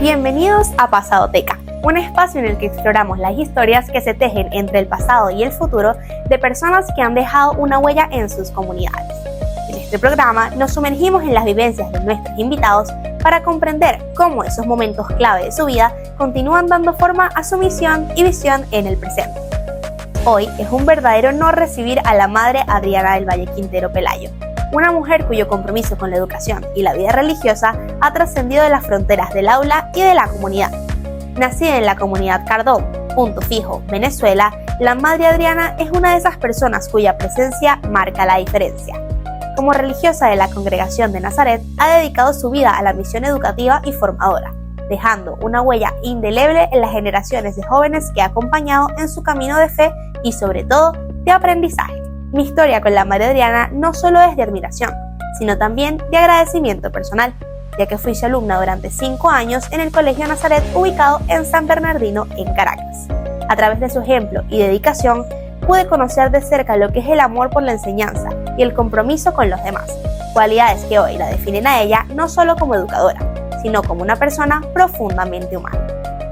Bienvenidos a Pasadoteca, un espacio en el que exploramos las historias que se tejen entre el pasado y el futuro de personas que han dejado una huella en sus comunidades. En este programa nos sumergimos en las vivencias de nuestros invitados para comprender cómo esos momentos clave de su vida continúan dando forma a su misión y visión en el presente. Hoy es un verdadero honor recibir a la madre Adriana del Valle Quintero Pelayo, una mujer cuyo compromiso con la educación y la vida religiosa ha trascendido de las fronteras del aula y de la comunidad. Nacida en la comunidad Cardón, Punto Fijo, Venezuela, la madre Adriana es una de esas personas cuya presencia marca la diferencia. Como religiosa de la Congregación de Nazaret, ha dedicado su vida a la misión educativa y formadora, dejando una huella indeleble en las generaciones de jóvenes que ha acompañado en su camino de fe y sobre todo de aprendizaje. Mi historia con la madre Adriana no solo es de admiración, sino también de agradecimiento personal, ya que fui su alumna durante 5 años en el Colegio Nazaret ubicado en San Bernardino, en Caracas. A través de su ejemplo y dedicación, pude conocer de cerca lo que es el amor por la enseñanza y el compromiso con los demás, cualidades que hoy la definen a ella no solo como educadora, sino como una persona profundamente humana.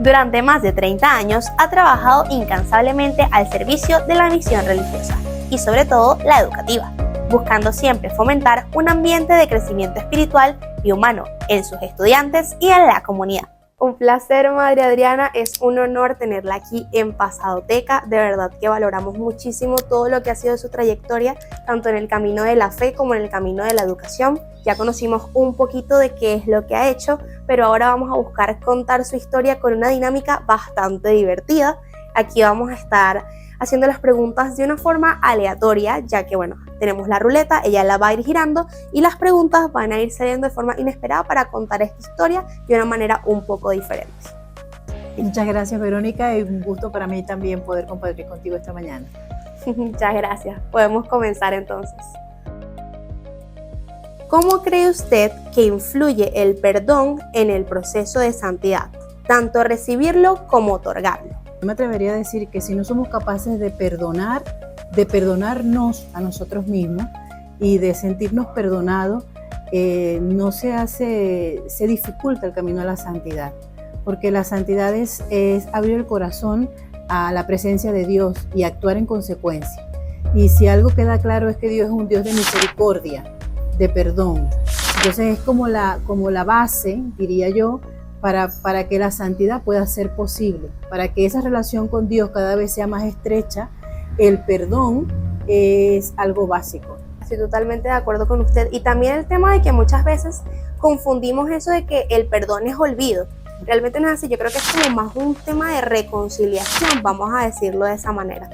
Durante más de 30 años ha trabajado incansablemente al servicio de la misión religiosa y sobre todo la educativa, buscando siempre fomentar un ambiente de crecimiento espiritual y humano en sus estudiantes y en la comunidad. Un placer, madre Adriana, es un honor tenerla aquí en Pasadoteca. De verdad que valoramos muchísimo todo lo que ha sido su trayectoria, tanto en el camino de la fe como en el camino de la educación. Ya conocimos un poquito de qué es lo que ha hecho, pero ahora vamos a buscar contar su historia con una dinámica bastante divertida. Aquí vamos a estar haciendo las preguntas de una forma aleatoria, ya que tenemos la ruleta, ella la va a ir girando y las preguntas van a ir saliendo de forma inesperada para contar esta historia de una manera un poco diferente. Muchas gracias, Verónica, y un gusto para mí también poder compartir contigo esta mañana. Muchas gracias. Podemos comenzar entonces. ¿Cómo cree usted que influye el perdón en el proceso de santidad, tanto recibirlo como otorgarlo? Yo me atrevería a decir que si no somos capaces de perdonarnos a nosotros mismos y de sentirnos perdonados, se dificulta el camino a la santidad, porque la santidad es abrir el corazón a la presencia de Dios y actuar en consecuencia. Y si algo queda claro es que Dios es un Dios de misericordia, de perdón. Entonces es como la base, diría yo, para que la santidad pueda ser posible, para que esa relación con Dios cada vez sea más estrecha. El perdón es algo básico. Estoy totalmente de acuerdo con usted. Y también el tema de que muchas veces confundimos eso de que el perdón es olvido. Realmente no es así. Yo creo que es como más un tema de reconciliación, vamos a decirlo de esa manera.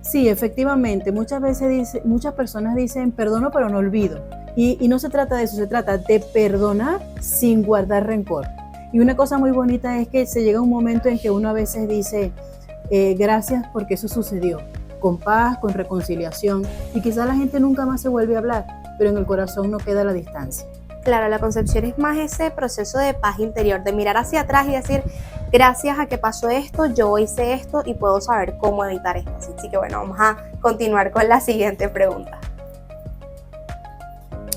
Sí, efectivamente. Muchas personas dicen perdono pero no olvido. Y no se trata de eso, se trata de perdonar sin guardar rencor. Y una cosa muy bonita es que se llega a un momento en que uno a veces dice gracias porque eso sucedió, con paz, con reconciliación, y quizás la gente nunca más se vuelve a hablar, pero en el corazón no queda la distancia. Claro, la concepción es más ese proceso de paz interior, de mirar hacia atrás y decir gracias a que pasó esto, yo hice esto y puedo saber cómo evitar esto. Así que vamos a continuar con la siguiente pregunta.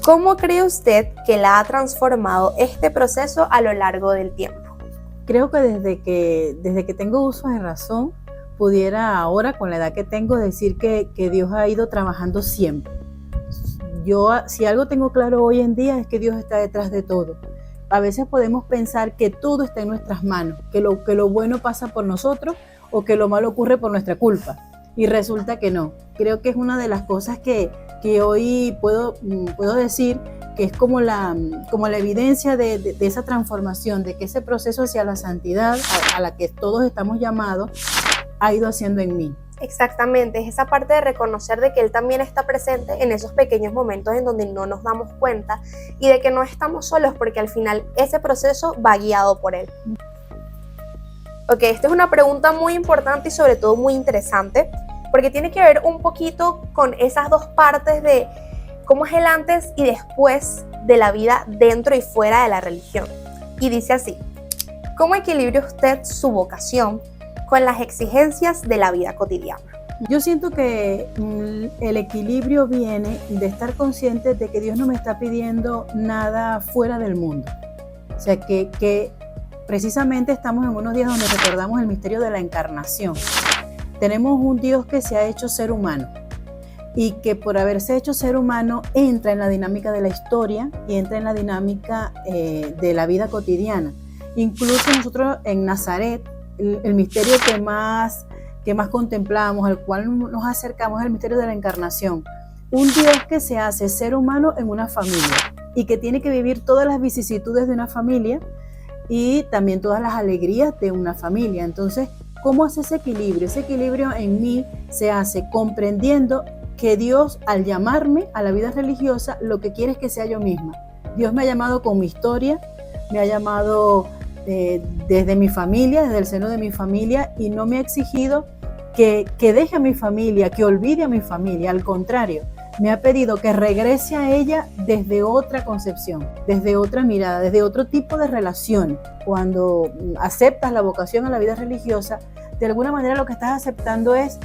¿Cómo cree usted que la ha transformado este proceso a lo largo del tiempo? Creo que desde que tengo uso de razón, pudiera ahora, con la edad que tengo, decir que Dios ha ido trabajando siempre. Yo, si algo tengo claro hoy en día, es que Dios está detrás de todo. A veces podemos pensar que todo está en nuestras manos, que lo bueno pasa por nosotros o que lo malo ocurre por nuestra culpa. Y resulta que no. Creo que es una de las cosas que hoy puedo decir que es como la evidencia de esa transformación, de que ese proceso hacia la santidad a la que todos estamos llamados ha ido haciendo en mí. Exactamente, es esa parte de reconocer de que Él también está presente en esos pequeños momentos en donde no nos damos cuenta y de que no estamos solos, porque al final ese proceso va guiado por Él. Ok, esta es una pregunta muy importante y sobre todo muy interesante, porque tiene que ver un poquito con esas dos partes de cómo es el antes y después de la vida dentro y fuera de la religión. Y dice así: ¿cómo equilibra usted su vocación con las exigencias de la vida cotidiana? Yo siento que el equilibrio viene de estar consciente de que Dios no me está pidiendo nada fuera del mundo. O sea, que precisamente estamos en unos días donde recordamos el misterio de la encarnación. Tenemos un Dios que se ha hecho ser humano y que por haberse hecho ser humano entra en la dinámica de la historia y entra en la dinámica de la vida cotidiana. Incluso nosotros en Nazaret, el misterio que más contemplamos, al cual nos acercamos, es el misterio de la encarnación. Un Dios que se hace ser humano en una familia y que tiene que vivir todas las vicisitudes de una familia y también todas las alegrías de una familia. Entonces, ¿cómo hace ese equilibrio? Ese equilibrio en mí se hace comprendiendo que Dios, al llamarme a la vida religiosa, lo que quiere es que sea yo misma. Dios me ha llamado con mi historia, me ha llamado desde mi familia, desde el seno de mi familia, y no me ha exigido que deje a mi familia, que olvide a mi familia. Al contrario, me ha pedido que regrese a ella desde otra concepción, desde otra mirada, desde otro tipo de relación. Cuando aceptas la vocación a la vida religiosa, de alguna manera lo que estás aceptando es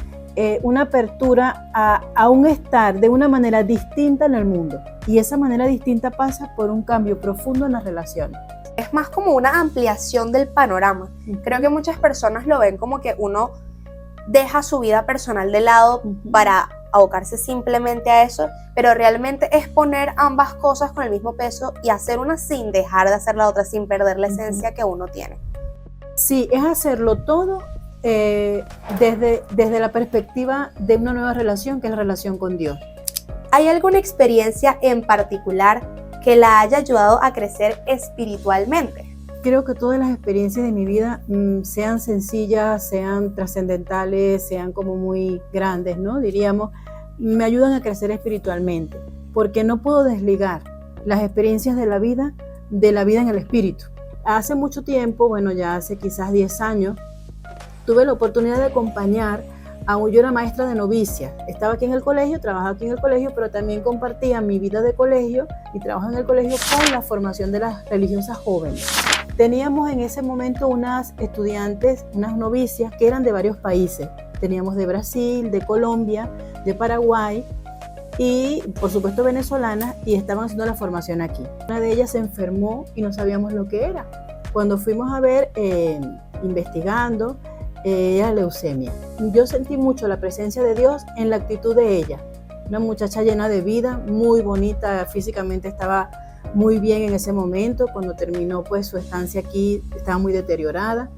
una apertura a un estar de una manera distinta en el mundo. Y esa manera distinta pasa por un cambio profundo en las relaciones. Es más como una ampliación del panorama. Creo que muchas personas lo ven como que uno deja su vida personal de lado para abocarse simplemente a eso, pero realmente es poner ambas cosas con el mismo peso y hacer una sin dejar de hacer la otra, sin perder la esencia que uno tiene. Sí, es hacerlo todo desde la perspectiva de una nueva relación, que es la relación con Dios. ¿Hay alguna experiencia en particular que la haya ayudado a crecer espiritualmente? Creo que todas las experiencias de mi vida, sean sencillas, sean trascendentales, sean como muy grandes, ¿no? Diríamos, me ayudan a crecer espiritualmente, porque no puedo desligar las experiencias de la vida en el espíritu. Hace mucho tiempo, bueno, ya hace quizás 10 años, tuve la oportunidad de acompañar yo era maestra de novicias. Estaba aquí en el colegio, trabajaba aquí en el colegio, pero también compartía mi vida de colegio y trabajo en el colegio con la formación de las religiosas jóvenes. Teníamos en ese momento unas estudiantes, unas novicias que eran de varios países. Teníamos de Brasil, de Colombia, de Paraguay y por supuesto venezolanas, y estaban haciendo la formación aquí. Una de ellas se enfermó y no sabíamos lo que era. Cuando fuimos a ver, investigando, era leucemia. Yo sentí mucho la presencia de Dios en la actitud de ella. Una muchacha llena de vida, muy bonita, físicamente estaba muy bien en ese momento. Cuando terminó pues su estancia aquí, estaba muy deteriorada.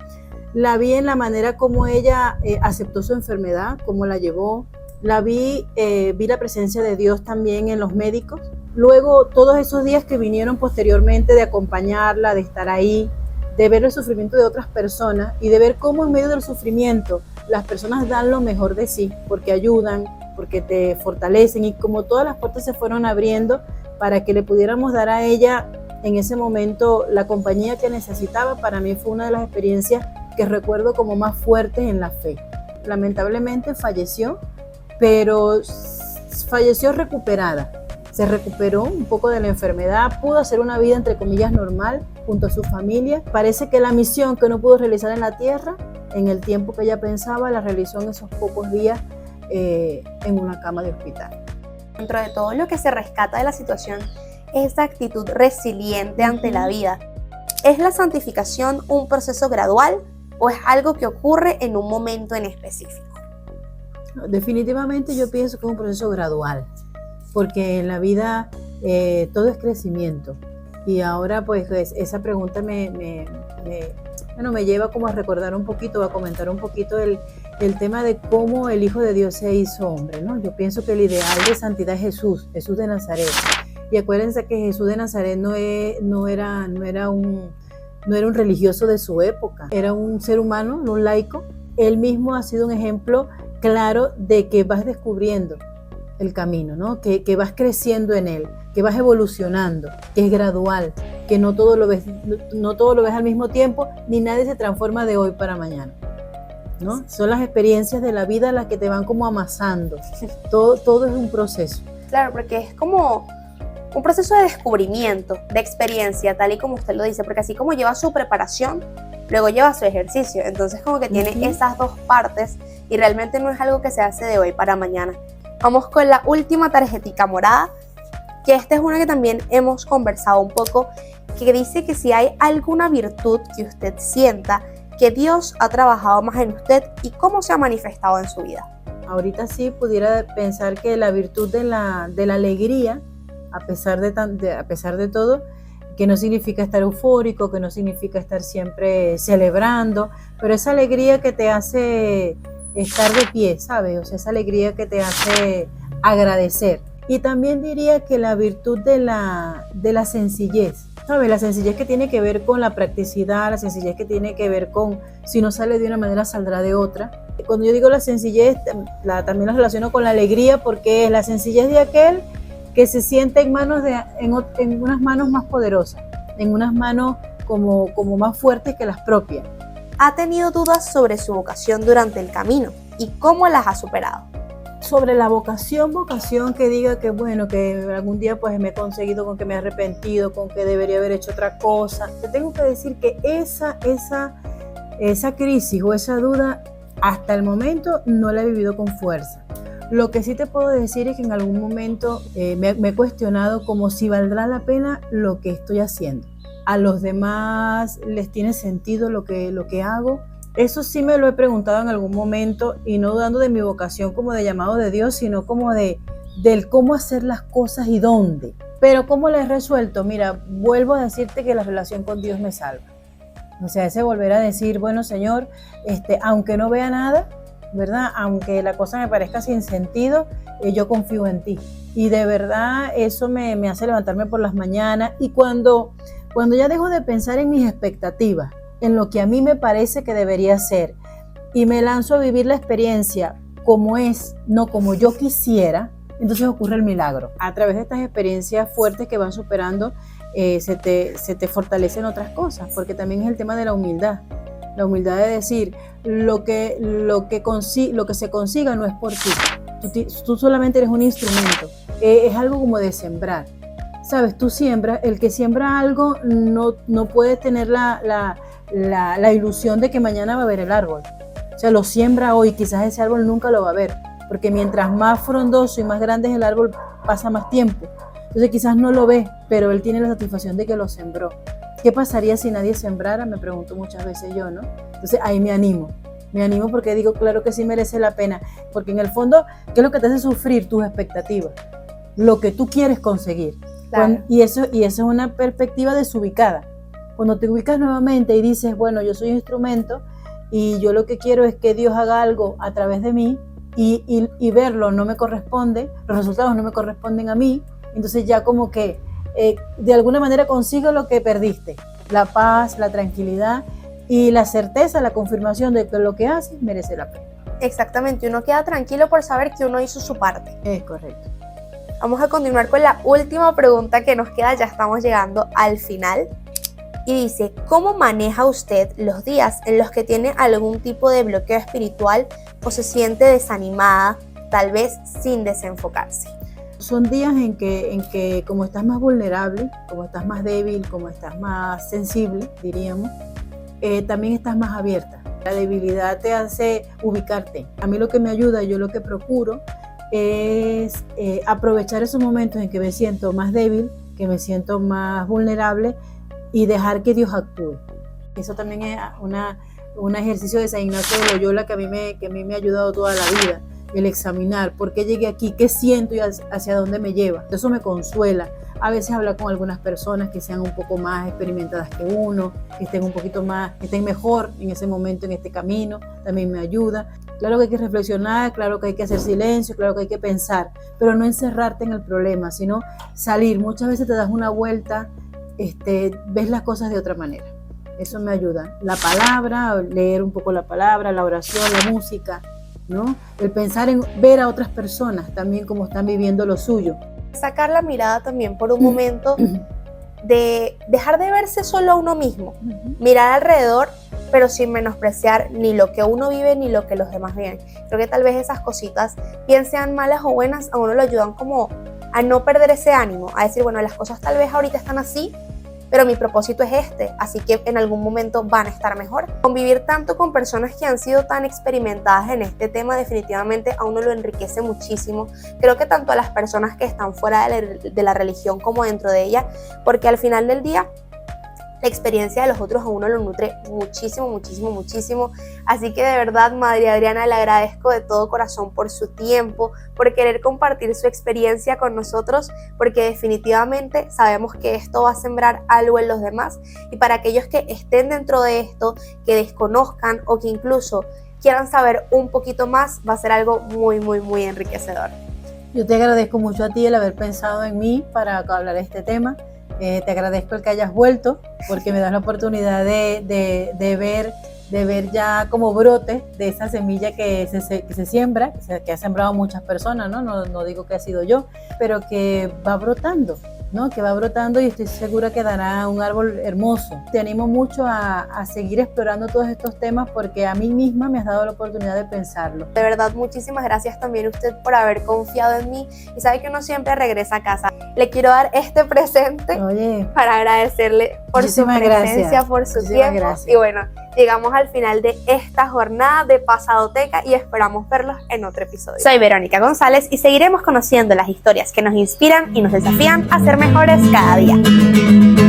La vi en la manera como ella aceptó su enfermedad, cómo la llevó. La vi la presencia de Dios también en los médicos. Luego, todos esos días que vinieron posteriormente de acompañarla, de estar ahí, de ver el sufrimiento de otras personas y de ver cómo en medio del sufrimiento las personas dan lo mejor de sí, porque ayudan, porque te fortalecen, y como todas las puertas se fueron abriendo para que le pudiéramos dar a ella en ese momento la compañía que necesitaba, para mí fue una de las experiencias que recuerdo como más fuertes en la fe. Lamentablemente falleció, pero falleció recuperada. Se recuperó un poco de la enfermedad, pudo hacer una vida entre comillas normal junto a su familia. Parece que la misión que no pudo realizar en la tierra, en el tiempo que ella pensaba, la realizó en esos pocos días en una cama de hospital. Dentro de todo lo que se rescata de la situación, esa actitud resiliente ante la vida. ¿Es la santificación un proceso gradual o es algo que ocurre en un momento en específico? Definitivamente yo pienso que es un proceso gradual, porque en la vida todo es crecimiento. Y ahora pues esa pregunta me lleva como a recordar un poquito, a comentar un poquito el tema de cómo el Hijo de Dios se hizo hombre, ¿no? Yo pienso que el ideal de santidad es Jesús de Nazaret. Y acuérdense que Jesús de Nazaret no era un religioso de su época, era un ser humano, un laico. Él mismo ha sido un ejemplo claro de que vas descubriendo el camino, ¿no? Que vas creciendo en él, que vas evolucionando, que es gradual, que no todo lo ves al mismo tiempo, ni nadie se transforma de hoy para mañana, ¿no? Son las experiencias de la vida las que te van como amasando. Todo es un proceso. Claro, porque es como un proceso de descubrimiento, de experiencia, tal y como usted lo dice, porque así como lleva su preparación, luego lleva su ejercicio. Entonces como que tiene esas dos partes y realmente no es algo que se hace de hoy para mañana. Vamos con la última tarjetita morada. que esta es una que también hemos conversado un poco, que dice que si hay alguna virtud que usted sienta que Dios ha trabajado más en usted y cómo se ha manifestado en su vida. Ahorita sí pudiera pensar que la virtud de la alegría, a pesar de todo, que no significa estar eufórico, que no significa estar siempre celebrando, pero esa alegría que te hace estar de pie, ¿sabes? O sea, esa alegría que te hace agradecer. Y también diría que la virtud de la sencillez, ¿sabes? La sencillez que tiene que ver con la practicidad, la sencillez que tiene que ver con si no sale de una manera saldrá de otra. Cuando yo digo la sencillez, también la relaciono con la alegría, porque es la sencillez de aquel que se siente en unas manos más poderosas, en unas manos como más fuertes que las propias. ¿Ha tenido dudas sobre su vocación durante el camino y cómo las ha superado? Sobre la vocación que diga que bueno, que algún día pues me he conseguido con que me he arrepentido, con que debería haber hecho otra cosa. Te tengo que decir que esa crisis o esa duda hasta el momento no la he vivido con fuerza. Lo que sí te puedo decir es que en algún momento me he cuestionado como si valdrá la pena lo que estoy haciendo. A los demás les tiene sentido lo que hago. Eso sí me lo he preguntado en algún momento, y no dudando de mi vocación como de llamado de Dios, sino como del cómo hacer las cosas y dónde. Pero ¿cómo la he resuelto? Mira, vuelvo a decirte que la relación con Dios me salva. O sea, ese volver a decir, bueno, Señor, aunque no vea nada, ¿verdad? Aunque la cosa me parezca sin sentido, yo confío en ti. Y de verdad eso me hace levantarme por las mañanas, y cuando ya dejo de pensar en mis expectativas, en lo que a mí me parece que debería ser, y me lanzo a vivir la experiencia como es, no como yo quisiera, entonces ocurre el milagro. A través de estas experiencias fuertes que van superando, se te fortalecen otras cosas, porque también es el tema de la humildad. La humildad de decir, lo que se consiga no es por ti. Tú solamente eres un instrumento. Es algo como de sembrar. Sabes, tú siembras, el que siembra algo no puede tener la ilusión de que mañana va a ver el árbol. O sea, lo siembra hoy, quizás ese árbol nunca lo va a ver, porque mientras más frondoso y más grande es el árbol, pasa más tiempo. Entonces quizás no lo ve, pero él tiene la satisfacción de que lo sembró. ¿Qué pasaría si nadie sembrara? Me pregunto muchas veces yo, ¿no? Entonces ahí me animo porque digo, claro que sí merece la pena, porque en el fondo, ¿qué es lo que te hace sufrir? Tus expectativas, lo que tú quieres conseguir. Claro. Y eso es una perspectiva desubicada. Cuando te ubicas nuevamente y dices, bueno, yo soy un instrumento y yo lo que quiero es que Dios haga algo a través de mí, y verlo no me corresponde, los resultados no me corresponden a mí, entonces ya como que de alguna manera consigo lo que perdiste, la paz, la tranquilidad y la certeza, la confirmación de que lo que haces merece la pena. Exactamente, uno queda tranquilo por saber que uno hizo su parte. Es correcto. Vamos a continuar con la última pregunta que nos queda, ya estamos llegando al final. Y dice, ¿cómo maneja usted los días en los que tiene algún tipo de bloqueo espiritual o se siente desanimada, tal vez sin desenfocarse? Son días en que como estás más vulnerable, como estás más débil, como estás más sensible, diríamos, también estás más abierta. La debilidad te hace ubicarte. A mí lo que me ayuda, yo lo que procuro es aprovechar esos momentos en que me siento más débil, que me siento más vulnerable, y dejar que Dios actúe. Eso también es un ejercicio de San Ignacio de Loyola que a mí me ha ayudado toda la vida, el examinar por qué llegué aquí, qué siento y hacia dónde me lleva. Eso me consuela. A veces hablar con algunas personas que sean un poco más experimentadas que uno, que estén un poquito más, que estén mejor en ese momento, en este camino, también me ayuda. Claro que hay que reflexionar, claro que hay que hacer silencio, claro que hay que pensar, pero no encerrarte en el problema, sino salir. Muchas veces te das una vuelta, ves las cosas de otra manera. Eso me ayuda. La palabra, leer un poco la palabra, la oración, la música, ¿no? El pensar en ver a otras personas también como están viviendo lo suyo. Sacar la mirada también por un momento de dejar de verse solo a uno mismo, mirar alrededor, pero sin menospreciar ni lo que uno vive ni lo que los demás viven. Creo que tal vez esas cositas, bien sean malas o buenas, a uno lo ayudan como a no perder ese ánimo, a decir, bueno, las cosas tal vez ahorita están así, pero mi propósito es este, así que en algún momento van a estar mejor. Convivir tanto con personas que han sido tan experimentadas en este tema definitivamente a uno lo enriquece muchísimo. Creo que tanto a las personas que están fuera de la religión como dentro de ella, porque al final del día la experiencia de los otros a uno lo nutre muchísimo, muchísimo, muchísimo. Así que de verdad, Madre Adriana, le agradezco de todo corazón por su tiempo, por querer compartir su experiencia con nosotros, porque definitivamente sabemos que esto va a sembrar algo en los demás. Y para aquellos que estén dentro de esto, que desconozcan o que incluso quieran saber un poquito más, va a ser algo muy, muy, muy enriquecedor. Yo te agradezco mucho a ti el haber pensado en mí para hablar de este tema. Te agradezco el que hayas vuelto, porque me das la oportunidad de ver ya como brote de esa semilla que se siembra, que ha sembrado muchas personas, ¿no? No digo que ha sido yo, pero que va brotando, ¿no? Que va brotando y estoy segura que dará un árbol hermoso. Te animo mucho a seguir explorando todos estos temas, porque a mí misma me has dado la oportunidad de pensarlo. De verdad, muchísimas gracias también a usted por haber confiado en mí, y sabe que uno siempre regresa a casa. Le quiero dar este presente para agradecerle por su presencia, por su tiempo. Gracias. Y bueno, llegamos al final de esta jornada de Pasadoteca y esperamos verlos en otro episodio. Soy Verónica González y seguiremos conociendo las historias que nos inspiran y nos desafían a ser mejores cada día.